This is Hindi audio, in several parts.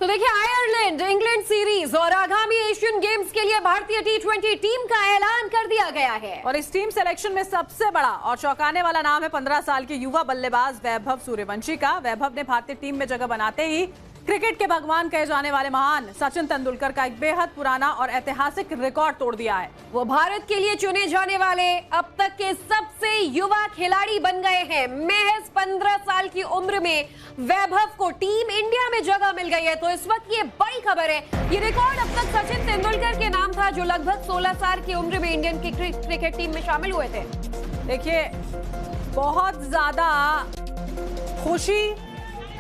तो देखिए, आयरलैंड इंग्लैंड सीरीज और आगामी एशियन गेम्स के लिए भारतीय टी20 टीम का ऐलान कर दिया गया है। और इस टीम सिलेक्शन में सबसे बड़ा और चौंकाने वाला नाम है 15 साल के युवा बल्लेबाज वैभव सूर्यवंशी का। वैभव ने भारतीय टीम में जगह बनाते ही क्रिकेट के भगवान कहे जाने वाले महान सचिन तेंदुलकर का एक बेहद पुराना और ऐतिहासिक रिकॉर्ड तोड़ दिया है। वो भारत के लिए चुने जाने वाले अब तक के सबसे युवा खिलाड़ी बन गए हैं। महज 15 साल की उम्र में वैभव को टीम इंडिया में जगह मिल गई है। तो इस वक्त ये बड़ी खबर है। ये रिकॉर्ड अब तक सचिन तेंदुलकर के नाम था, जो लगभग 16 साल की उम्र में इंडियन क्रिकेट टीम में शामिल हुए थे। देखिए, बहुत ज्यादा खुशी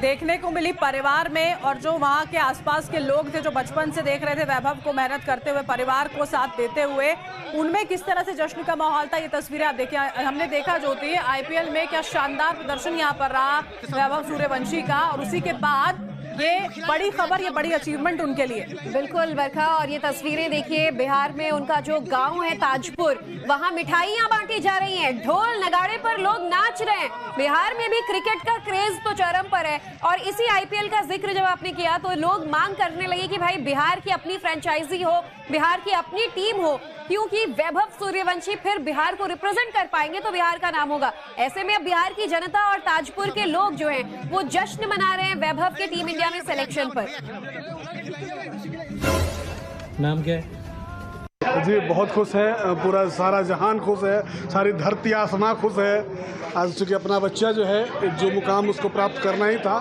देखने को मिली परिवार में, और जो वहां के आसपास के लोग थे जो बचपन से देख रहे थे वैभव को मेहनत करते हुए, परिवार को साथ देते हुए, उनमें किस तरह से जश्न का माहौल था। ये तस्वीरें आप देखिए, हमने देखा जो होती है आईपीएल में क्या शानदार प्रदर्शन यहाँ पर रहा वैभव सूर्यवंशी का, और उसी के बाद ये बड़ी खबर, ये बड़ी अचीवमेंट उनके लिए। बिल्कुल बरखा, और ये तस्वीरें देखिए, बिहार में उनका जो गांव है ताजपुर, वहां मिठाइयां बांटी जा रही हैं, ढोल नगाड़े पर लोग नाच रहे हैं। बिहार में भी क्रिकेट का क्रेज तो चरम पर है। और इसी आईपीएल का जिक्र जब आपने किया तो लोग मांग करने लगे कि भाई बिहार की अपनी फ्रेंचाइजी हो, बिहार की अपनी टीम हो, क्योंकि वैभव सूर्यवंशी फिर बिहार को रिप्रेजेंट कर पाएंगे तो बिहार का नाम होगा। ऐसे में अब बिहार की जनता और ताजपुर के लोग जो हैं वो जश्न मना रहे हैं वैभव के टीम इंडिया में सिलेक्शन पर। नाम क्या है? जी बहुत खुश है, पूरा सारा जहान खुश है, सारी धरती आसमां खुश है। आज चूँकि अपना बच्चा जो है जो मुकाम उसको प्राप्त करना ही था,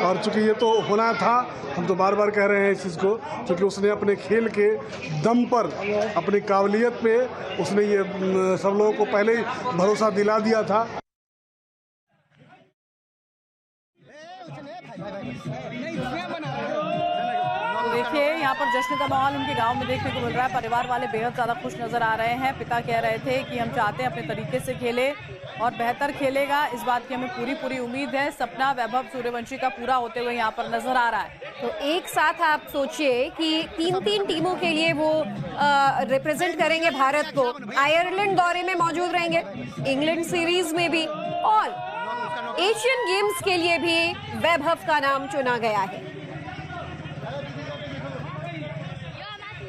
और चूँकि ये तो होना था, हम तो बार बार कह रहे हैं इस चीज़ को, क्योंकि उसने अपने खेल के दम पर, अपनी काबिलियत पे उसने ये सब लोगों को पहले ही भरोसा दिला दिया था। देखिए, यहाँ पर जश्न का माहौल उनके गांव में देखने को मिल रहा है। परिवार वाले बेहद ज़्यादा खुश नजर आ रहे हैं। पिता कह रहे थे कि हम चाहते हैं अपने तरीके से खेले और बेहतर खेलेगा, इस बात की हमें पूरी उम्मीद है। सपना वैभव सूर्यवंशी का पूरा होते हुए यहाँ पर नजर आ रहा है। तो एक साथ आप सोचिए कि तीन टीमों के लिए वो रिप्रेजेंट करेंगे भारत को। आयरलैंड दौरे में मौजूद रहेंगे, इंग्लैंड सीरीज में भी, और एशियन गेम्स के लिए भी वैभव का नाम चुना गया है।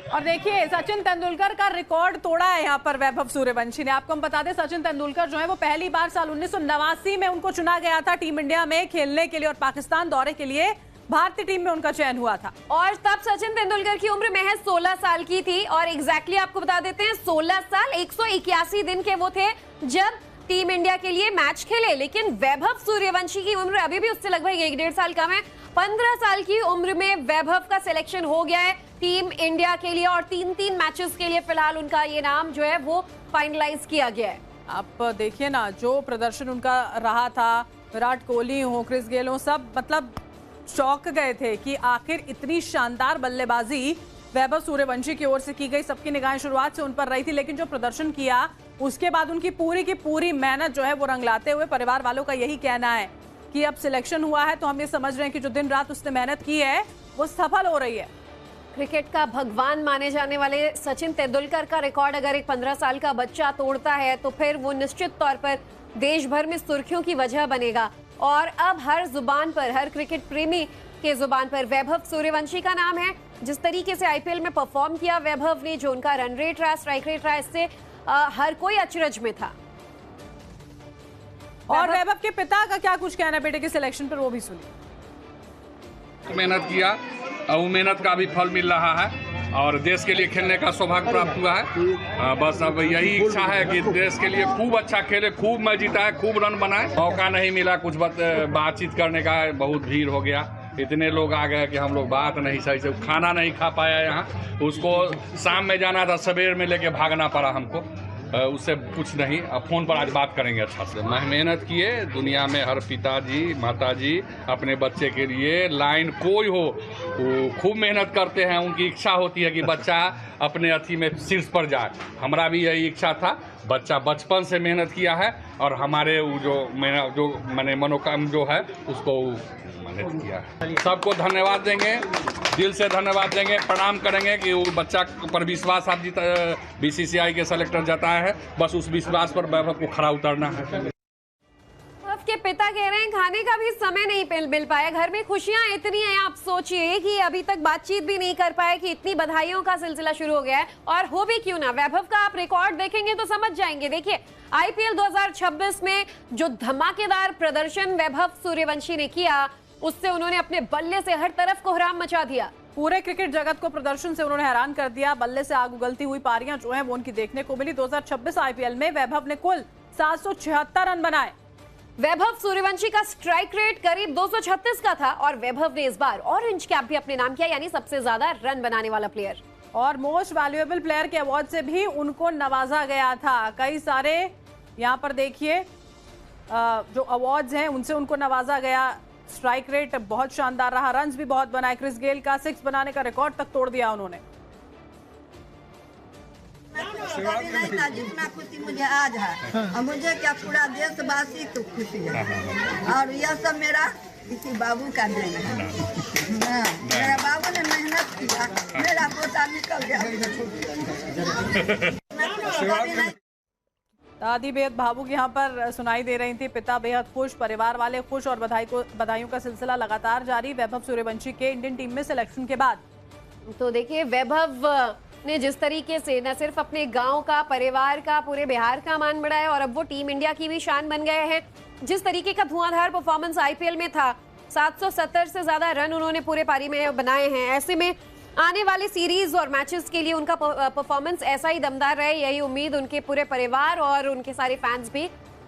और देखिए, सचिन तेंदुलकर का रिकॉर्ड तोड़ा है यहाँ पर वैभव सूर्यवंशी ने। आपको हम बता दें, सचिन तेंदुलकर जो है वो पहली बार साल 1989 में उनको चुना गया था टीम इंडिया में खेलने के लिए, और पाकिस्तान दौरे के लिए भारतीय टीम में उनका चयन हुआ था। और तब सचिन तेंदुलकर की उम्र महज 16 साल की थी। और एग्जैक्टली आपको बता देते हैं, 16 साल 181 दिन के वो थे जब टीम इंडिया के लिए मैच खेले। लेकिन वैभव सूर्यवंशी की उम्र अभी भी उससे लगभग 1.5 साल कम है। 15 साल की उम्र में वैभव का सिलेक्शन हो गया है टीम इंडिया के लिए, और 3 मैचेस के लिए फिलहाल उनका ये नाम जो है वो फाइनलाइज किया गया है। आप देखिए ना, जो प्रदर्शन उनका रहा था, विराट कोहली हो, क्रिस गेल हो, सब मतलब चौंक गए थे कि आखिर इतनी शानदार बल्लेबाजी वैभव सूर्यवंशी की ओर से की गई। सबकी निगाहें शुरुआत से उन पर रही थी, लेकिन जो प्रदर्शन किया उसके बाद उनकी पूरी की पूरी मेहनत जो है वो रंग लाते हुए, परिवार वालों का यही कहना है कि अब सिलेक्शन हुआ है तो हम ये समझ रहे हैं कि जो दिन रात उसने मेहनत की है वो सफल हो रही है। क्रिकेट का भगवान माने जाने वाले सचिन तेंदुलकर का रिकॉर्ड अगर एक 15 साल का बच्चा तोड़ता है तो फिर वो निश्चित तौर पर देश भर में सुर्खियों की वजह बनेगा। और अब हर जुबान पर, हर क्रिकेट प्रेमी के जुबान पर वैभव सूर्यवंशी का नाम है। जिस तरीके से आईपीएल में परफॉर्म किया वैभव ने, जो उनका रन रेट रहा, स्ट्राइक रेट रहा, इससे हर कोई अचरज में था। और वैभव के पिता का क्या कुछ कहना है बेटे के सिलेक्शन पर, वो भी सुनिए। मेहनत किया और मेहनत का भी फल मिल रहा है, और देश के लिए खेलने का सौभाग्य प्राप्त हुआ है। बस अब यही इच्छा है कि देश के लिए खूब अच्छा खेले, खूब मैच जिताए, खूब रन बनाए। मौका नहीं मिला कुछ बातचीत करने का, बहुत भीड़ हो गया, इतने लोग आ गए कि हम लोग बात नहीं सही से, खाना नहीं खा पाया यहाँ। उसको शाम में जाना था, सवेर में लेके भागना पड़ा हमको, उससे कुछ नहीं। अब फोन पर आज बात करेंगे अच्छा से। मेहनत किए, दुनिया में हर पिताजी माताजी अपने बच्चे के लिए, लाइन कोई हो वो खूब मेहनत करते हैं। उनकी इच्छा होती है कि बच्चा अपने अथी में शीर्ष पर जाए। हमारा भी यही इच्छा था। बच्चा बचपन से मेहनत किया है, और हमारे जो मैंने मनोकाम जो है उसको मेहनत किया है। सबको धन्यवाद देंगे, दिल से धन्यवाद देंगे, प्रणाम करेंगे कि वो बच्चा पर विश्वास आप बीसीसीआई के सेलेक्टर जताए हैं। बस उस विश्वास पर वैभव को खरा उतरना है। के पिता कह रहे हैं खाने का भी समय नहीं मिल पाया, घर में खुशियां इतनी हैं, आप सोचिए कि अभी तक बातचीत भी नहीं कर पाए कि इतनी बधाइयों का सिलसिला शुरू हो गया है। और हो भी क्यों ना, वैभव का आप रिकॉर्ड देखेंगे तो समझ जाएंगे। देखिए आईपीएल 2026 में जो धमाकेदार प्रदर्शन वैभव सूर्यवंशी ने किया, उससे उन्होंने अपने बल्ले से हर तरफ कोहराम मचा दिया। पूरे क्रिकेट जगत को प्रदर्शन से उन्होंने हैरान कर दिया। बल्ले से आग उगलती हुई पारियां जो हैं वो उनकी देखने को मिली। 2026 आईपीएल में वैभव ने कुल 776 रन बनाए। वैभव सूर्यवंशी का स्ट्राइक रेट करीब 236 का था और वैभव ने इस बार ऑरेंज कैप भी अपने नाम किया, यानी सबसे ज्यादा रन बनाने वाला प्लेयर। और मोस्ट वैल्यूएबल प्लेयर के अवार्ड से भी उनको नवाजा गया था। कई सारे यहाँ पर देखिए जो अवार्ड्स हैं उनसे उनको नवाजा गया। स्ट्राइक रेट बहुत शानदार रहा, रन्स भी बहुत बनाए। क्रिस गेल का 6 बनाने का रिकॉर्ड तक तोड़ दिया उन्होंने। नहीं था जितना खुशी मुझे आज है, और मुझे क्या पूरा देशवासी को खुशी है। और यह सब मेरा किसी बाबू का देन है। मेरा बाबू ने मेहनत किया, मेरा पोता निकल गया। दादी बेहद भावुक यहाँ पर सुनाई दे रही थी। पिता बेहद खुश, परिवार वाले खुश और बधाइयों का सिलसिला लगातार जारी। वैभव सूर्यवंशी के इंडियन टीम में सिलेक्शन के बाद तो देखिए वैभव ने जिस तरीके से न सिर्फ अपने गांव का, परिवार का, पूरे बिहार का मान बढ़ाया और अब वो टीम इंडिया की भी शान बन गए हैं। जिस तरीके का धुआंधार परफॉर्मेंस आईपीएल में था, 770 से ज्यादा रन उन्होंने पूरे पारी में बनाए हैं। ऐसे में आने वाले सीरीज और मैचेस के लिए उनका परफॉर्मेंस ऐसा ही दमदार रहे, यही उम्मीद उनके पूरे परिवार और उनके सारे फैंस भी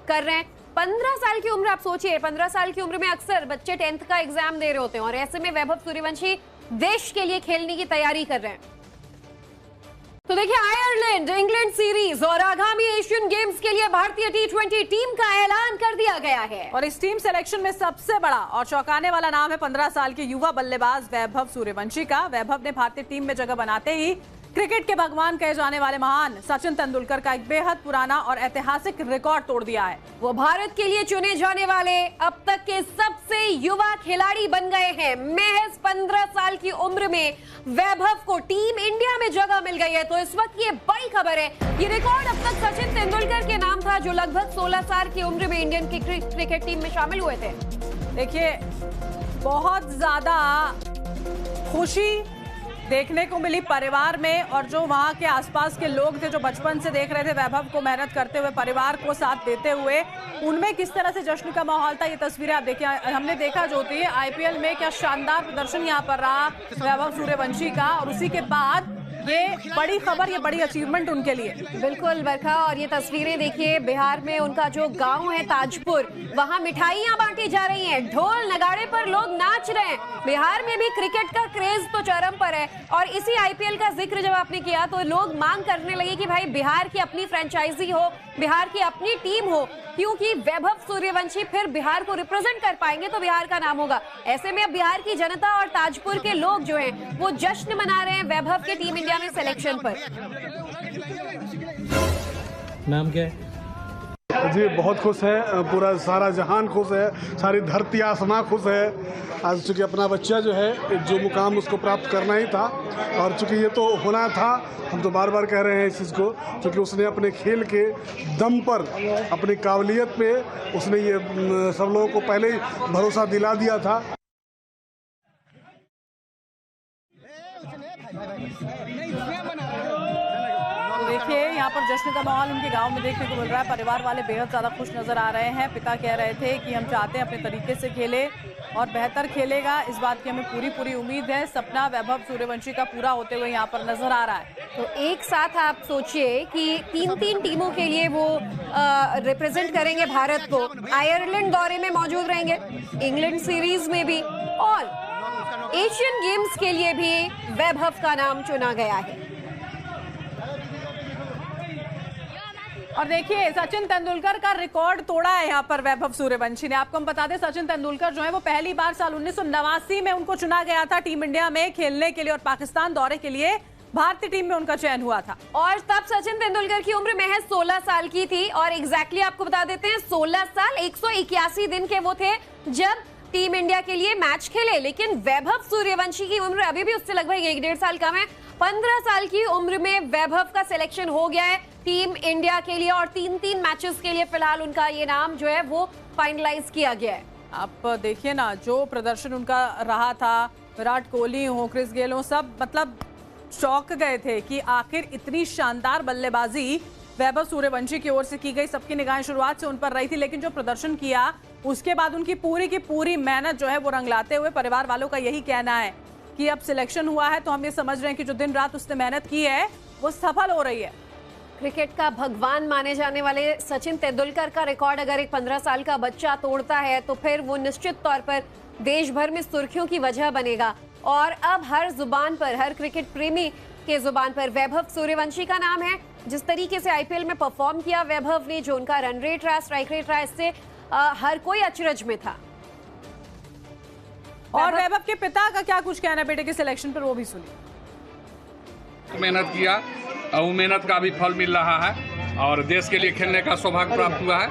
कर रहे हैं। 15 साल की उम्र, आप सोचिए 15 साल की उम्र में अक्सर बच्चे 10th का एग्जाम दे रहे होते हैं और ऐसे में वैभव सूर्यवंशी देश के लिए खेलने की तैयारी कर रहे हैं। तो देखिए आयरलैंड इंग्लैंड सीरीज और आगामी एशियन गेम्स के लिए भारतीय T20 टीम का ऐलान कर दिया गया है। और इस टीम सिलेक्शन में सबसे बड़ा और चौंकाने वाला नाम है 15 साल के युवा बल्लेबाज वैभव सूर्यवंशी का। वैभव ने भारतीय टीम में जगह बनाते ही क्रिकेट के भगवान कहे जाने वाले महान सचिन तेंदुलकर का एक बेहद पुराना और ऐतिहासिक रिकॉर्ड तोड़ दिया है। वो भारत के लिए चुने जाने वाले अब तक के सबसे युवा खिलाड़ी बन गए हैं। महज 15 साल की उम्र में वैभव को टीम इंडिया में जगह मिल गई है। तो इस वक्त ये बड़ी खबर है। ये रिकॉर्ड अब तक सचिन तेंदुलकर के नाम था, जो लगभग 16 साल की उम्र में इंडियन क्रिकेट टीम में शामिल हुए थे। देखिए बहुत ज्यादा खुशी देखने को मिली परिवार में, और जो वहां के आसपास के लोग थे जो बचपन से देख रहे थे वैभव को मेहनत करते हुए, परिवार को साथ देते हुए, उनमें किस तरह से जश्न का माहौल था। ये तस्वीरें आप देखिए, हमने देखा जो होती है आईपीएल में क्या शानदार प्रदर्शन यहाँ पर रहा वैभव सूर्यवंशी का, और उसी के बाद ये बड़ी खबर, ये बड़ी अचीवमेंट उनके लिए। बिल्कुल बरखा, और ये तस्वीरें देखिए बिहार में उनका जो गांव है ताजपुर, वहां मिठाइयां बांटी जा रही हैं, ढोल नगाड़े पर लोग नाच रहे हैं। बिहार में भी क्रिकेट का क्रेज तो चरम पर है और इसी आईपीएल का जिक्र जब आपने किया तो लोग मांग करने लगे कि भाई बिहार की अपनी फ्रेंचाइजी हो, बिहार की अपनी टीम हो, क्योंकि वैभव सूर्यवंशी फिर बिहार को रिप्रेजेंट कर पाएंगे तो बिहार का नाम होगा। ऐसे में अब बिहार की जनता और ताजपुर के लोग जो हैं वो जश्न मना रहे हैं वैभव के टीम इंडिया में सिलेक्शन पर। नाम क्या है? जी बहुत खुश है, पूरा सारा जहान खुश है, सारी धरती आसमां खुश है। आज चूँकि अपना बच्चा जो है जो मुकाम उसको प्राप्त करना ही था और चूँकि ये तो होना था, हम तो बार बार कह रहे हैं इस चीज़ को, क्योंकि उसने अपने खेल के दम पर, अपनी काबिलियत पे उसने ये सब लोगों को पहले ही भरोसा दिला दिया था। देखिए यहाँ पर जश्न का माहौल उनके गांव में देखने को मिल रहा है। परिवार वाले बेहद ज़्यादा खुश नजर आ रहे हैं। पिता कह रहे थे कि हम चाहते हैं अपने तरीके से खेले और बेहतर खेलेगा, इस बात की हमें पूरी उम्मीद है। सपना वैभव सूर्यवंशी का पूरा होते हुए यहाँ पर नजर आ रहा है। तो एक साथ आप सोचिए कि 3 टीमों के लिए वो रिप्रेजेंट करेंगे भारत को। आयरलैंड दौरे में मौजूद रहेंगे, इंग्लैंड सीरीज में भी, और एशियन गेम्स के लिए भी वैभव का नाम चुना गया है। और देखिए सचिन तेंदुलकर का रिकॉर्ड तोड़ा है यहाँ पर वैभव सूर्यवंशी ने। आपको हम बता दें सचिन तेंदुलकर जो है वो पहली बार साल 1989 में उनको चुना गया था टीम इंडिया में खेलने के लिए, और पाकिस्तान दौरे के लिए भारतीय टीम में उनका चयन हुआ था। और तब सचिन तेंदुलकर की उम्र महज 16 साल की थी, और एग्जैक्टली आपको बता देते हैं 16 साल 181 दिन के वो थे जब टीम इंडिया के लिए मैच खेले। लेकिन वैभव सूर्यवंशी की उम्र अभी भी उससे लगभग 1-1.5 साल कम है। 15 साल की उम्र में वैभव का सिलेक्शन हो गया है। टीम इंडिया के लिए और 3-3 मैचेस के लिए फिलहाल उनका ये नाम जो है वो फाइनलाइज किया गया है। आप देखिए ना, जो प्रदर्शन उनका रहा था, विराट कोहली हो, क्रिस गेल हो, सब मतलब चौंक गए थे कि आखिर इतनी शानदार बल्लेबाजी वैभव सूर्यवंशी की ओर से की गई। सबकी निगाहें शुरुआत से उन पर रही थी, लेकिन जो प्रदर्शन किया उसके बाद उनकी पूरी की पूरी मेहनत जो है वो रंग लाते हुए परिवार वालों का यही कहना है कि अब सिलेक्शन हुआ है तो हम ये समझ रहे हैं कि जो दिन रात उसने मेहनत की है वो सफल हो रही है। क्रिकेट का भगवान माने जाने वाले सचिन तेंदुलकर का रिकॉर्ड अगर एक 15 साल का बच्चा तोड़ता है तो फिर वो निश्चित तौर पर देश भर में सुर्खियों की वजह बनेगा। और अब हर जुबान पर, हर क्रिकेट प्रेमी के जुबान पर वैभव सूर्यवंशी का नाम है। जिस तरीके से आईपीएल में परफॉर्म किया वैभव ने, जो उनका रन रेट रहा, स्ट्राइक रेट रहा, इससे हर कोई अचरज में था। और वैभव के पिता का क्या कुछ कहना है बेटे के सिलेक्शन पर, वो भी सुनिए। मेहनत किया और मेहनत का भी फल मिल रहा है और देश के लिए खेलने का सौभाग्य प्राप्त हुआ है।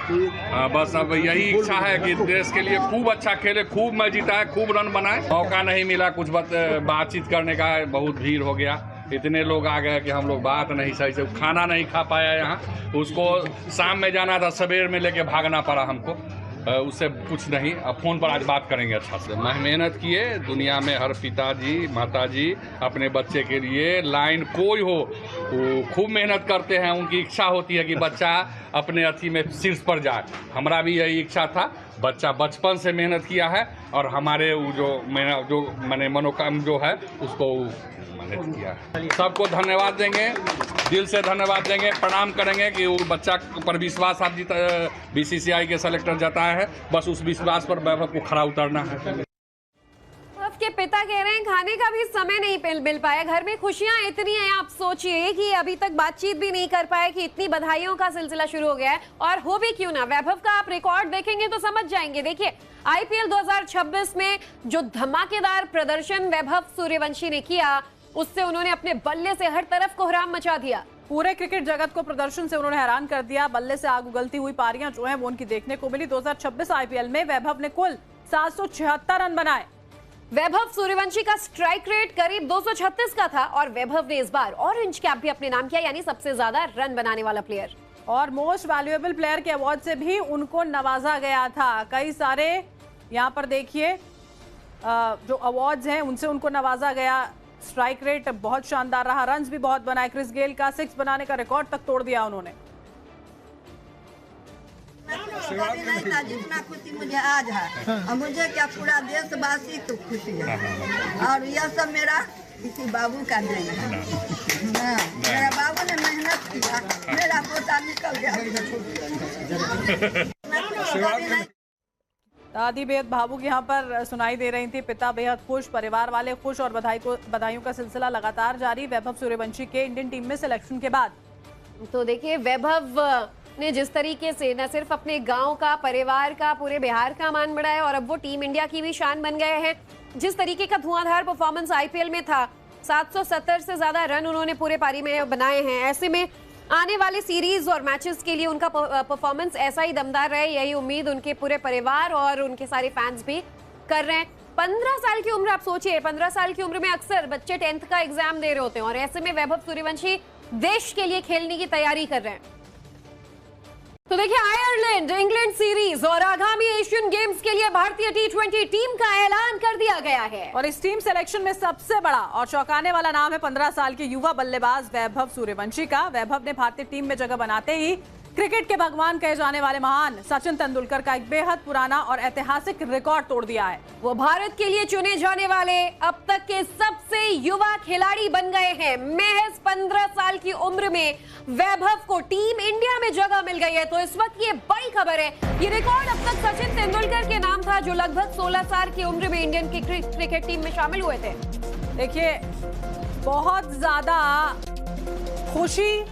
बस अब यही इच्छा है कि देश के लिए खूब अच्छा खेले, खूब मैच जिताए, खूब रन बनाए। मौका नहीं मिला कुछ बातचीत करने का, बहुत भीड़ हो गया, इतने लोग आ गए कि हम लोग बात नहीं सही से, खाना नहीं खा पाया यहाँ। उसको शाम में जाना था, सवेर में लेके भागना पड़ा हमको, उससे कुछ नहीं। अब फोन पर आज बात करेंगे अच्छा से। मेहनत किए, दुनिया में हर पिताजी माताजी अपने बच्चे के लिए लाइन कोई हो वो खूब मेहनत करते हैं। उनकी इच्छा होती है कि बच्चा अपने अथी में शीर्ष पर जाए। हमारा भी यही इच्छा था, बच्चा बचपन से मेहनत किया है और हमारे जो मैंने मनोकाम जो है उसको मेहनत किया है। सबको धन्यवाद देंगे, दिल से धन्यवाद देंगे, प्रणाम करेंगे कि वो बच्चा पर विश्वास आप बीसीसीआई के सेलेक्टर जताए हैं, बस उस विश्वास पर वैभव को खरा उतरना है। के पिता कह रहे हैं खाने का भी समय नहीं मिल पाया, घर में खुशियां इतनी हैं, आप सोचिए कि अभी तक बातचीत भी नहीं कर पाए कि इतनी बधाइयों का सिलसिला शुरू हो गया है। और हो भी क्यों ना, वैभव का आप रिकॉर्ड देखेंगे तो समझ जाएंगे। देखिए आईपीएल 2026 में जो धमाकेदार प्रदर्शन वैभव सूर्यवंशी ने किया, उससे उन्होंने अपने बल्ले से हर तरफ कोहराम मचा दिया। पूरे क्रिकेट जगत को प्रदर्शन से उन्होंने हैरान कर दिया। बल्ले से आग उगलती हुई पारियां जो है वो उनकी देखने को मिली। 2026 आईपीएल में वैभव ने कुल 776 रन बनाए। वैभव सूर्यवंशी का स्ट्राइक रेट करीब 236 का था और वैभव ने इस बार ऑरेंज कैप भी अपने नाम किया, यानी सबसे ज्यादा रन बनाने वाला प्लेयर। और मोस्ट वैल्यूएबल प्लेयर के अवार्ड से भी उनको नवाजा गया था। कई सारे यहाँ पर देखिए जो अवार्ड्स हैं उनसे उनको नवाजा गया। स्ट्राइक रेट बहुत शानदार रहा, रन्स भी बहुत बनाए। क्रिस गेल का 6 बनाने का रिकॉर्ड तक तोड़ दिया उन्होंने। कभी नहीं था जितना खुशी मुझे आज है, और मुझे क्या पूरा देशवासी को खुशी है। और यह सब मेरा इसी बाबू का देन है। मेरा बाबू ने मेहनत किया, मेरा पोता निकल गया। दादी बेहद भावुक यहाँ पर सुनाई दे रही थी, पिता बेहद खुश, परिवार वाले खुश और बधाइयों का सिलसिला लगातार जारी वैभव सूर्यवंशी के इंडियन टीम में सिलेक्शन के बाद। तो देखिए वैभव ने जिस तरीके से न सिर्फ अपने गांव का, परिवार का, पूरे बिहार का मान बढ़ाया और अब वो टीम इंडिया की भी शान बन गए हैं। जिस तरीके का धुआंधार परफॉर्मेंस आईपीएल में था, 770 से ज्यादा रन उन्होंने पूरे पारी में बनाए हैं। ऐसे में आने वाले सीरीज और मैचेस के लिए उनका परफॉर्मेंस ऐसा ही दमदार रहे, यही उम्मीद उनके पूरे परिवार और उनके सारे फैंस भी कर रहे हैं। 15 साल की उम्र, आप सोचिए 15 साल की उम्र में अक्सर बच्चे 10th का एग्जाम दे रहे होते हैं और ऐसे में वैभव सूर्यवंशी देश के लिए खेलने की तैयारी कर रहे हैं। तो देखिए आयरलैंड इंग्लैंड सीरीज और आगामी एशियन गेम्स के लिए भारतीय T20 टीम का ऐलान कर दिया गया है। और इस टीम सिलेक्शन में सबसे बड़ा और चौंकाने वाला नाम है 15 साल के युवा बल्लेबाज वैभव सूर्यवंशी का। वैभव ने भारतीय टीम में जगह बनाते ही क्रिकेट के भगवान कहे जाने वाले महान सचिन तेंदुलकर का एक बेहद पुराना और ऐतिहासिक रिकॉर्ड तोड़ दिया है। वो भारत के लिए चुने जाने वाले अब तक के सबसे युवा खिलाड़ी बन गए हैं। महज 15 साल की उम्र में वैभव को टीम इंडिया में जगह मिल गई है। तो इस वक्त ये बड़ी खबर है। ये रिकॉर्ड अब तक सचिन तेंदुलकर के नाम था, जो लगभग 16 साल की उम्र में इंडियन क्रिकेट टीम में शामिल हुए थे। देखिए बहुत ज्यादा खुशी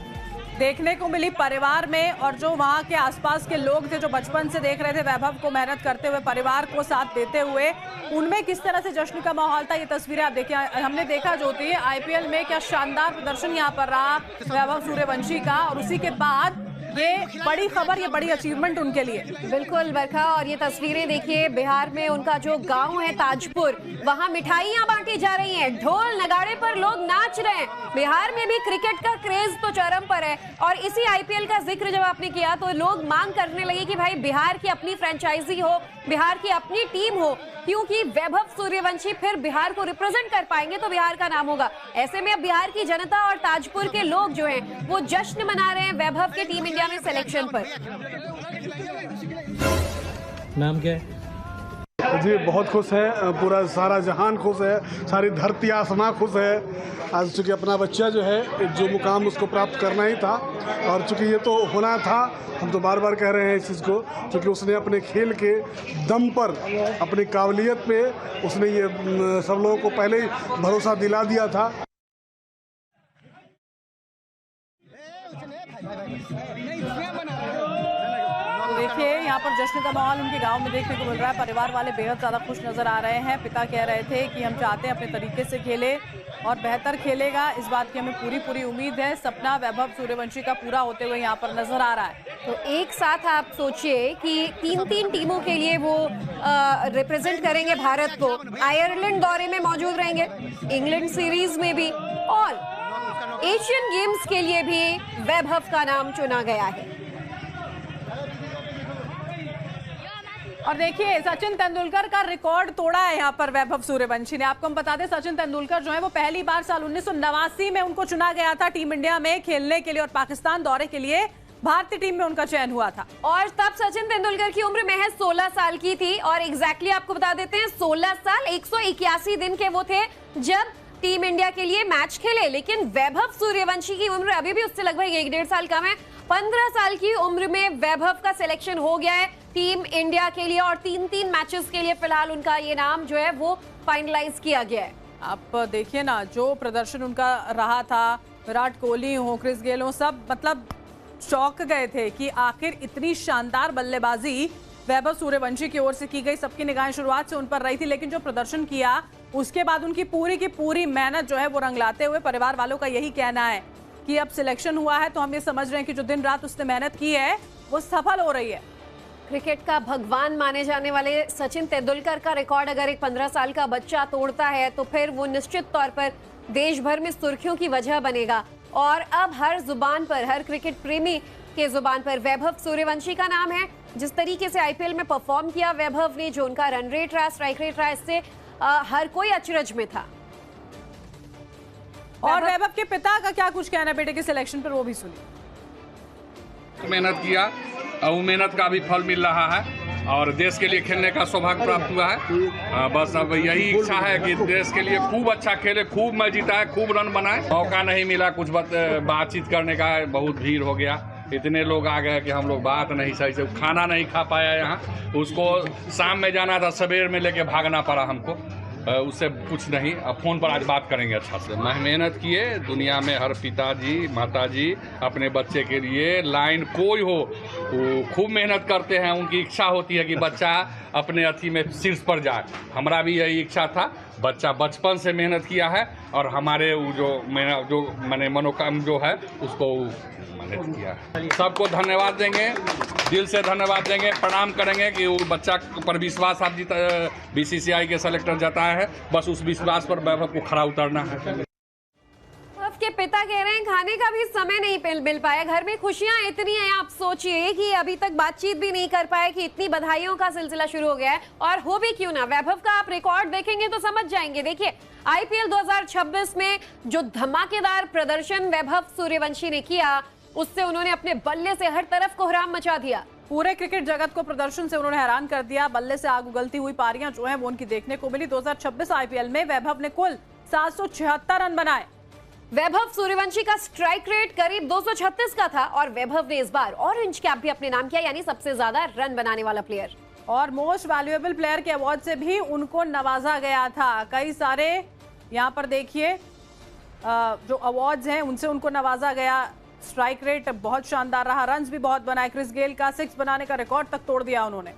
देखने को मिली परिवार में, और जो वहां के आसपास के लोग थे जो बचपन से देख रहे थे वैभव को मेहनत करते हुए, परिवार को साथ देते हुए, उनमें किस तरह से जश्न का माहौल था। ये तस्वीरें आप देखिए, हमने देखा जो थी आईपीएल में क्या शानदार प्रदर्शन यहाँ पर रहा वैभव सूर्यवंशी का, और उसी के बाद ये बड़ी खबर, ये बड़ी अचीवमेंट उनके लिए। बिल्कुल बरखा, और ये तस्वीरें देखिए बिहार में उनका जो गांव है ताजपुर, वहां मिठाइयां बांटी जा रही हैं, ढोल नगाड़े पर लोग नाच रहे हैं। बिहार में भी क्रिकेट का क्रेज तो चरम पर है, और इसी आईपीएल का जिक्र जब आपने किया तो लोग मांग करने लगे कि भाई बिहार की अपनी फ्रेंचाइजी हो, बिहार की अपनी टीम हो, क्योंकि वैभव सूर्यवंशी फिर बिहार को रिप्रेजेंट कर पाएंगे तो बिहार का नाम होगा। ऐसे में अब बिहार की जनता और ताजपुर के लोग जो हैं वो जश्न मना रहे हैं वैभव के टीम इंडिया में सिलेक्शन पर। नाम क्या है? जी बहुत खुश है, पूरा सारा जहान खुश है, सारी धरती आसमां खुश है। आज चूँकि अपना बच्चा जो है जो मुकाम उसको प्राप्त करना ही था, और चूँकि ये तो होना था, हम तो बार बार कह रहे हैं इस चीज़ को, क्योंकि उसने अपने खेल के दम पर, अपनी काबिलियत पे उसने ये सब लोगों को पहले ही भरोसा दिला दिया था। देखिए यहाँ पर जश्न का माहौल उनके गांव में देखने को मिल रहा है। परिवार वाले बेहद ज़्यादा खुश नजर आ रहे हैं। पिता कह रहे थे कि हम चाहते हैं अपने तरीके से खेले और बेहतर खेलेगा, इस बात की हमें पूरी उम्मीद है। सपना वैभव सूर्यवंशी का पूरा होते हुए यहाँ पर नजर आ रहा है। तो एक साथ आप सोचिए कि तीन टीमों के लिए वो रिप्रेजेंट करेंगे भारत को। आयरलैंड दौरे में मौजूद रहेंगे, इंग्लैंड सीरीज में भी, और एशियन गेम्स के लिए भी वैभव का नाम चुना गया है। और देखिए सचिन तेंदुलकर का रिकॉर्ड तोड़ा है यहाँ पर वैभव सूर्यवंशी ने। आपको हम बता दें सचिन तेंदुलकर जो है वो पहली बार साल 1989 में उनको चुना गया था टीम इंडिया में खेलने के लिए, और पाकिस्तान दौरे के लिए भारतीय टीम में उनका चयन हुआ था। और तब सचिन तेंदुलकर की उम्र महज 16 साल की थी, और एग्जैक्टली आपको बता देते हैं 16 साल 181 दिन के वो थे जब टीम इंडिया के लिए मैच खेले। लेकिन वैभव सूर्यवंशी की उम्र अभी भी उससे लगभग 1.5 साल कम है। 15 साल की उम्र में वैभव का सिलेक्शन हो गया है टीम इंडिया के लिए, और 3 मैचेस के लिए फिलहाल उनका ये नाम जो है वो फाइनलाइज किया गया है। आप देखिए ना जो प्रदर्शन उनका रहा था, विराट कोहली हो, क्रिस गेल हो, सब मतलब चौंक गए थे कि आखिर इतनी शानदार बल्लेबाजी वैभव सूर्यवंशी की ओर से की गई। सबकी निगाहें शुरुआत से उन पर रही थी, लेकिन जो प्रदर्शन किया उसके बाद उनकी पूरी की पूरी मेहनत जो है वो रंग लाते हुए परिवार वालों का यही कहना है कि अब सिलेक्शन हुआ है तो हम ये समझ रहे हैं कि जो दिन रात उसने मेहनत की है वो सफल हो रही है। क्रिकेट का भगवान माने जाने वाले सचिन तेंदुलकर का रिकॉर्ड अगर एक 15 साल का बच्चा तोड़ता है तो फिर वो निश्चित तौर पर देश भर में सुर्खियों की वजह बनेगा। और अब हर जुबान पर, हर क्रिकेट प्रेमी के जुबान पर वैभव सूर्यवंशी का नाम है। जिस तरीके से आईपीएल में परफॉर्म किया वैभव ने, जो उनका रन रेट रहा, स्ट्राइक रेट रहा, इससे हर कोई अचरज में था। और वैभव के पिता का क्या कुछ कहना है बेटे के सिलेक्शन पर, वो भी सुनिए। मेहनत किया और वो मेहनत का भी फल मिल रहा है, और देश के लिए खेलने का सौभाग्य प्राप्त हुआ है। बस अब यही इच्छा है कि देश के लिए खूब अच्छा खेले, खूब मैच जिताए, खूब रन बनाए। मौका नहीं मिला कुछ बातचीत करने का, बहुत भीड़ हो गया, इतने लोग आ गए कि हम लोग बात नहीं सही से, खाना नहीं खा पाया यहाँ। उसको शाम में जाना था, सवेर में लेके भागना पड़ा हमको, उससे कुछ नहीं। अब फ़ोन पर आज बात करेंगे अच्छा से। मैं मेहनत किए, दुनिया में हर पिताजी माताजी अपने बच्चे के लिए लाइन कोई हो वो खूब मेहनत करते हैं। उनकी इच्छा होती है कि बच्चा अपने अथी में शीर्ष पर जाए। हमारा भी यही इच्छा था, बच्चा बचपन से मेहनत किया है, और हमारे जो मैंने मनोकाम जो है उसको मेहनत किया है। सबको धन्यवाद देंगे, दिल से धन्यवाद देंगे, प्रणाम करेंगे कि वो बच्चा पर विश्वास आप बीसीसीआई के सेलेक्टर जताया है, बस उस विश्वास पर वैभव को खरा उतरना है। के पिता कह रहे हैं खाने का भी समय नहीं मिल पाया, घर में खुशियां इतनी हैं, आप सोचिए कि अभी तक बातचीत भी नहीं कर पाए कि इतनी बधाइयों का सिलसिला शुरू हो गया है। और हो भी क्यों ना, वैभव का आप रिकॉर्ड देखेंगे तो समझ जाएंगे। देखिए आईपीएल 2026 में जो धमाकेदार प्रदर्शन वैभव सूर्यवंशी ने किया, उससे उन्होंने अपने बल्ले से हर तरफ कोहराम मचा दिया। पूरे क्रिकेट जगत को प्रदर्शन से उन्होंने हैरान कर दिया। बल्ले से आग उगलती हुई पारियां जो है वो उनकी देखने को मिली। 2026 आईपीएल में वैभव ने कुल 776 रन बनाए। वैभव सूर्यवंशी का स्ट्राइक रेट करीब 236 का था, और वैभव ने इस बार ऑरेंज कैप भी अपने नाम किया, यानी सबसे ज्यादा रन बनाने वाला प्लेयर। और मोस्ट वैल्यूएबल प्लेयर के अवार्ड से भी उनको नवाजा गया था। कई सारे यहाँ पर देखिए जो अवार्ड्स हैं उनसे उनको नवाजा गया। स्ट्राइक रेट बहुत शानदार रहा, रन्स भी बहुत बनाए। क्रिस गेल का 6 बनाने का रिकॉर्ड तक तोड़ दिया उन्होंने।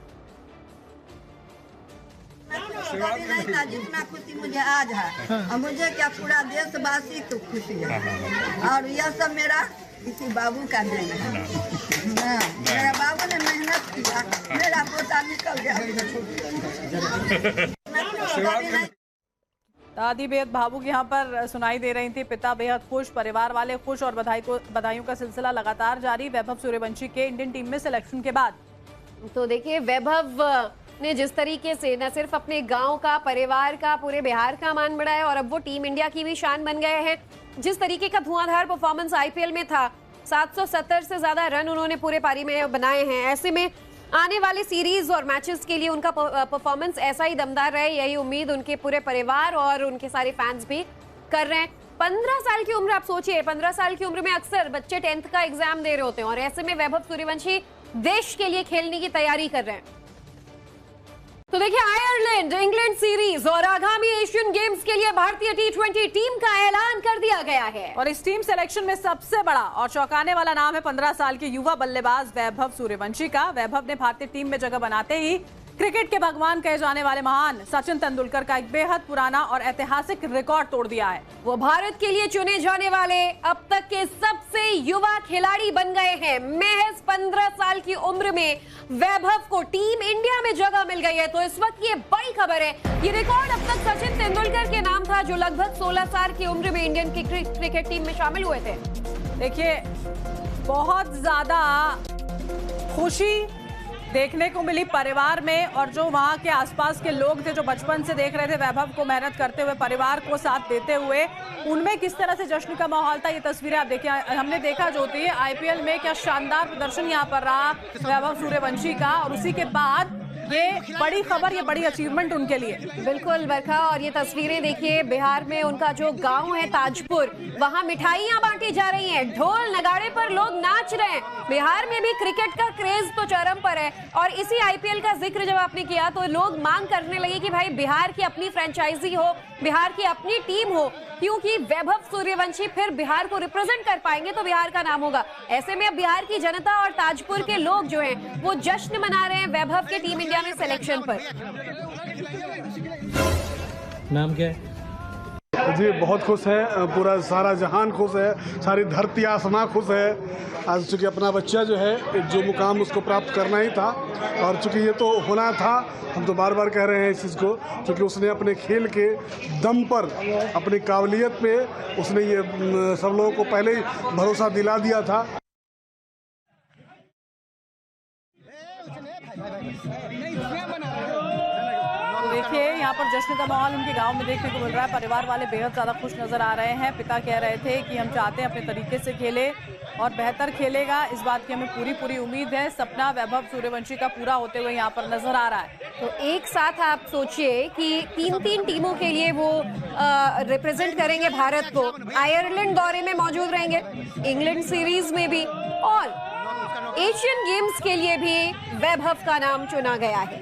कभी नहीं था जितना खुशी मुझे आज है। और मुझे क्या पूरा देशवासी को खुशी है। और यह सब मेरा किसी बाबू का देन है। मेरा बाबू ने मेहनत किया, मेरा पोता निकल गया। दादी बेहद भावुक यहाँ पर सुनाई दे रही थी, पिता बेहद खुश, परिवार वाले खुश और बधाइयों का सिलसिला लगातार जारी वैभव सूर्यवंशी के इंडियन टीम में सिलेक्शन के बाद। तो देखिए वैभव ने जिस तरीके से न सिर्फ अपने गांव का, परिवार का, पूरे बिहार का मान बढ़ाया और अब वो टीम इंडिया की भी शान बन गए हैं। जिस तरीके का धुआंधार परफॉर्मेंस आईपीएल में था, 770 से ज्यादा रन उन्होंने पूरे पारी में बनाए हैं। ऐसे में आने वाले सीरीज और मैचेस के लिए उनका परफॉर्मेंस ऐसा ही दमदार रहे, यही उम्मीद उनके पूरे परिवार और उनके सारे फैंस भी कर रहे हैं। 15 साल की उम्र, आप सोचिए 15 साल की उम्र में अक्सर बच्चे 10th का एग्जाम दे रहे होते हैं और ऐसे में वैभव सूर्यवंशी देश के लिए खेलने की तैयारी कर रहे हैं। तो देखिए आयरलैंड इंग्लैंड सीरीज और आगामी एशियन गेम्स के लिए भारतीय T20 टीम का ऐलान कर दिया गया है और इस टीम सिलेक्शन में सबसे बड़ा और चौंकाने वाला नाम है 15 साल के युवा बल्लेबाज वैभव सूर्यवंशी का। वैभव ने भारतीय टीम में जगह बनाते ही क्रिकेट के भगवान कहे जाने वाले महान सचिन तेंदुलकर का एक बेहद पुराना और ऐतिहासिक रिकॉर्ड तोड़ दिया है। वो भारत के लिए चुने जाने वाले अब तक के सबसे युवा खिलाड़ी बन गए हैं। महज 15 साल की उम्र में वैभव को टीम इंडिया में जगह मिल गई है। तो इस वक्त ये बड़ी खबर है। ये रिकॉर्ड अब तक सचिन तेंदुलकर के नाम था, जो लगभग 16 साल की उम्र में इंडियन क्रिकेट टीम में शामिल हुए थे। देखिए बहुत ज्यादा खुशी देखने को मिली परिवार में और जो वहां के आसपास के लोग थे, जो बचपन से देख रहे थे वैभव को मेहनत करते हुए, परिवार को साथ देते हुए, उनमें किस तरह से जश्न का माहौल था। ये तस्वीरें आप देखिए, हमने देखा जो थी आईपीएल में क्या शानदार प्रदर्शन यहाँ पर रहा वैभव सूर्यवंशी का और उसी के बाद ये बड़ी खबर, ये बड़ी अचीवमेंट उनके लिए। बिल्कुल बरखा, और ये तस्वीरें देखिए बिहार में उनका जो गांव है ताजपुर, वहां मिठाइयां बांटी जा रही हैं, ढोल नगाड़े पर लोग नाच रहे हैं। बिहार में भी क्रिकेट का क्रेज तो चरम पर है और इसी आईपीएल का जिक्र जब आपने किया तो लोग मांग करने लगे कि भाई बिहार की अपनी फ्रेंचाइजी हो, बिहार की अपनी टीम हो, क्योंकि वैभव सूर्यवंशी फिर बिहार को रिप्रेजेंट कर पाएंगे तो बिहार का नाम होगा। ऐसे में अब बिहार की जनता और ताजपुर के लोग जो हैं वो जश्न मना रहे हैं वैभव के टीम इंडिया में सिलेक्शन पर। नाम क्या है? जी बहुत खुश है, पूरा सारा जहान खुश है, सारी धरती आसमां खुश है। आज चूँकि अपना बच्चा जो है जो मुकाम उसको प्राप्त करना ही था और चूँकि ये तो होना था, हम तो बार बार कह रहे हैं इस चीज़ को, क्योंकि उसने अपने खेल के दम पर, अपनी काबिलियत पे उसने ये सब लोगों को पहले ही भरोसा दिला दिया था। देखिए यहाँ पर जश्न का माहौल उनके गांव में देखने को मिल रहा है। परिवार वाले बेहद ज़्यादा खुश नजर आ रहे हैं। पिता कह रहे थे कि हम चाहते हैं अपने तरीके से खेले और बेहतर खेलेगा, इस बात की हमें पूरी उम्मीद है। सपना वैभव सूर्यवंशी का पूरा होते हुए यहाँ पर नजर आ रहा है। तो एक साथ आप सोचिए कि 3 टीमों के लिए वो रिप्रेजेंट करेंगे भारत को। आयरलैंड दौरे में मौजूद रहेंगे, इंग्लैंड सीरीज में भी और एशियन गेम्स के लिए भी वैभव का नाम चुना गया है।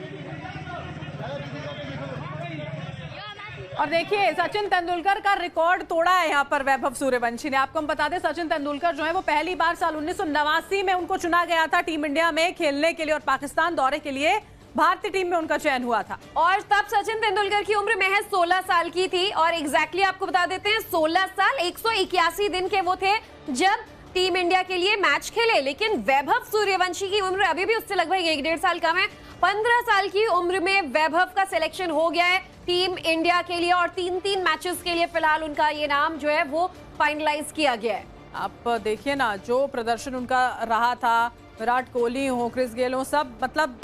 और देखिए सचिन तेंदुलकर का रिकॉर्ड तोड़ा है यहाँ पर वैभव सूर्यवंशी ने। आपको हम बता दें सचिन तेंदुलकर जो है वो पहली बार साल 1989 में उनको चुना गया था टीम इंडिया में खेलने के लिए और पाकिस्तान दौरे के लिए भारतीय टीम में उनका चयन हुआ था। और तब सचिन तेंदुलकर की उम्र महज 16 साल की थी और एग्जैक्टली आपको बता देते हैं 16 साल 181 दिन के वो थे जब टीम इंडिया के लिए मैच खेले। लेकिन वैभव सूर्यवंशी की उम्र अभी भी उससे लगभग 1.5 साल कम है। 15 साल की उम्र में वैभव का सिलेक्शन हो गया है टीम इंडिया के लिए और 3 मैचेस के लिए फिलहाल उनका ये नाम जो है वो फाइनलाइज किया गया है। आप देखिए ना जो प्रदर्शन उनका रहा था, विराट कोहली हो, क्रिस गेल हो, सब मतलब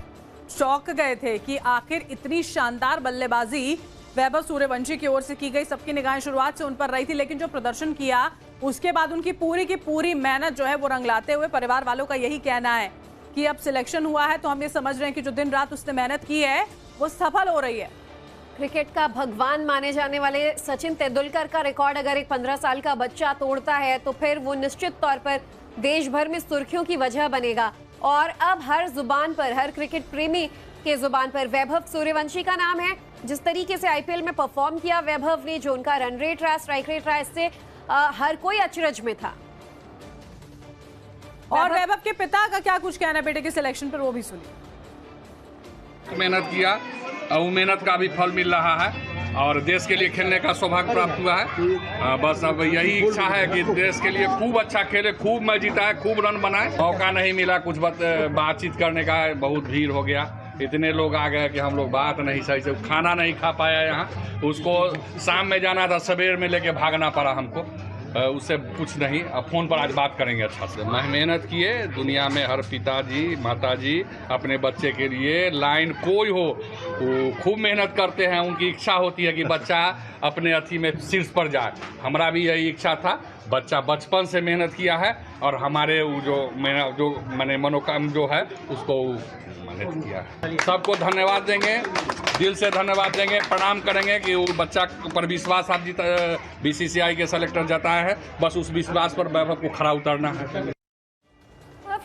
चौंक गए थे कि आखिर इतनी शानदार बल्लेबाजी वैभव सूर्यवंशी की ओर से की गई। सबकी निगाहें शुरुआत से उन पर रही थी, लेकिन जो प्रदर्शन किया उसके बाद उनकी पूरी मेहनत जो है वो रंग लाते हुए परिवार वालों का यही कहना है कि अब सिलेक्शन हुआ है तो हम ये समझ रहे हैं कि जो दिन रात उसने मेहनत की है वो सफल हो रही है। क्रिकेट का भगवान माने जाने वाले सचिन तेंदुलकर का रिकॉर्ड अगर एक 15 साल का बच्चा तोड़ता है तो फिर वो निश्चित तौर पर देश भर में सुर्खियों की वजह बनेगा। और अब हर जुबान पर, हर क्रिकेट प्रेमी के जुबान पर वैभव सूर्यवंशी का नाम है। जिस तरीके से आईपीएल में परफॉर्म किया वैभव ने, जो उनका रन रेट रहा, स्ट्राइक रेट रहा, इससे हर कोई अचरज में था। और वैभव के पिता का क्या कुछ कहना बेटे के सिलेक्शन पर, वो भी सुनिए। मेहनत किया और मेहनत का भी फल मिल रहा है और देश के लिए खेलने का सौभाग्य प्राप्त हुआ है। बस अब यही इच्छा है कि देश के लिए खूब अच्छा खेले, खूब मैच जिताए, खूब रन बनाए। मौका नहीं मिला कुछ बातचीत करने का, बहुत भीड़ हो गया, इतने लोग आ गए कि हम लोग बात नहीं सही से, खाना नहीं खा पाया यहाँ। उसको शाम में जाना था, सवेर में लेके भागना पड़ा हमको, उससे कुछ नहीं। अब फ़ोन पर आज बात करेंगे अच्छा से। मैं मेहनत किए, दुनिया में हर पिताजी माताजी अपने बच्चे के लिए लाइन कोई हो वो खूब मेहनत करते हैं, उनकी इच्छा होती है कि बच्चा अपने अथी में शीर्ष पर जाए। हमारा भी यही इच्छा था, बच्चा बचपन से मेहनत किया है और हमारे जो मैंने मनोकाम जो है उसको मेहनत किया है। सबको धन्यवाद देंगे, दिल से धन्यवाद देंगे, प्रणाम करेंगे कि वो बच्चा पर विश्वास आप बीसीसीआई के सेलेक्टर जताए हैं, बस उस विश्वास पर वैभव को खरा उतरना है।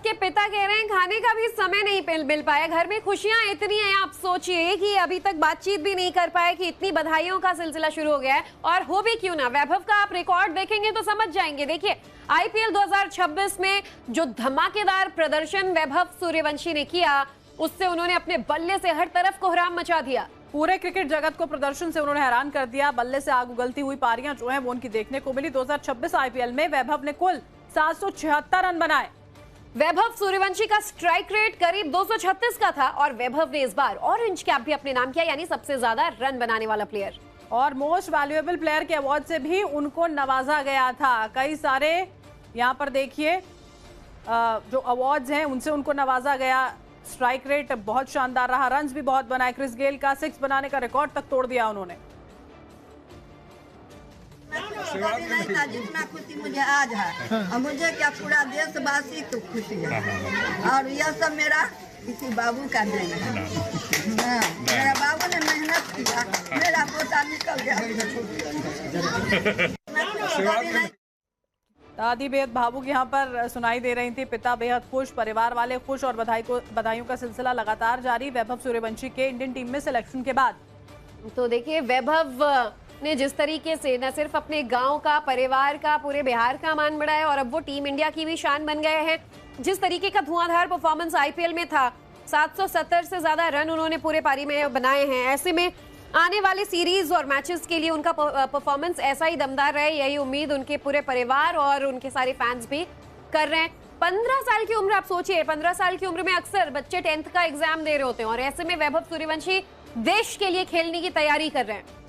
के पिता कह रहे हैं खाने का भी समय नहीं मिल पाया, घर में खुशियां इतनी हैं, आप सोचिए कि अभी तक बातचीत भी नहीं कर पाए कि इतनी बधाइयों का सिलसिला शुरू हो गया है। और हो भी क्यों ना, वैभव का आप रिकॉर्ड देखेंगे तो समझ जाएंगे। देखिए आईपीएल 2026 में जो धमाकेदार प्रदर्शन वैभव सूर्यवंशी ने किया, उससे उन्होंने अपने बल्ले से हर तरफ कोहराम मचा दिया। पूरे क्रिकेट जगत को प्रदर्शन से उन्होंने हैरान कर दिया। बल्ले से आग उगलती हुई पारियां जो हैं वो उनकी देखने को मिली। 2026 आईपीएल में वैभव ने कुल 776 रन बनाए। वैभव सूर्यवंशी का स्ट्राइक रेट करीब 236 का था और वैभव ने इस बार ऑरेंज कैप भी अपने नाम किया, यानी सबसे ज्यादा रन बनाने वाला प्लेयर। और मोस्ट वैल्यूएबल प्लेयर के अवार्ड से भी उनको नवाजा गया था। कई सारे यहाँ पर देखिए जो अवार्ड्स हैं उनसे उनको नवाजा गया। स्ट्राइक रेट बहुत शानदार रहा, रन्स भी बहुत बनाए। क्रिस गेल का 6 बनाने का रिकॉर्ड तक तोड़ दिया उन्होंने। नहीं था जितना खुशी मुझे आज है, और मुझे क्या पूरा देशवासी को खुशी है। और यह सब मेरा किसी बाबू का देन है। मेरा बाबू ने मेहनत किया, मेरा पोता निकल गया। दादी बेहद भावुक यहाँ पर सुनाई दे रही थी, पिता बेहद खुश, परिवार वाले खुश और बधाइयों का सिलसिला लगातार जारी। वैभव सूर्यवंशी के इंडियन टीम में सिलेक्शन के बाद तो देखिए वैभव ने जिस तरीके से न सिर्फ अपने गांव का, परिवार का, पूरे बिहार का मान बढ़ाया और अब वो टीम इंडिया की भी शान बन गए हैं। जिस तरीके का धुआंधार परफॉर्मेंस आईपीएल में था, 770 से ज्यादा रन उन्होंने पूरे पारी में बनाए हैं। ऐसे में आने वाले सीरीज और मैचेस के लिए उनका परफॉर्मेंस ऐसा ही दमदार रहे, यही उम्मीद उनके पूरे परिवार और उनके सारे फैंस भी कर रहे हैं। 15 साल की उम्र, आप सोचिए 15 साल की उम्र में अक्सर बच्चे 10th का एग्जाम दे रहे होते हैं और ऐसे में वैभव सूर्यवंशी देश के लिए खेलने की तैयारी कर रहे हैं।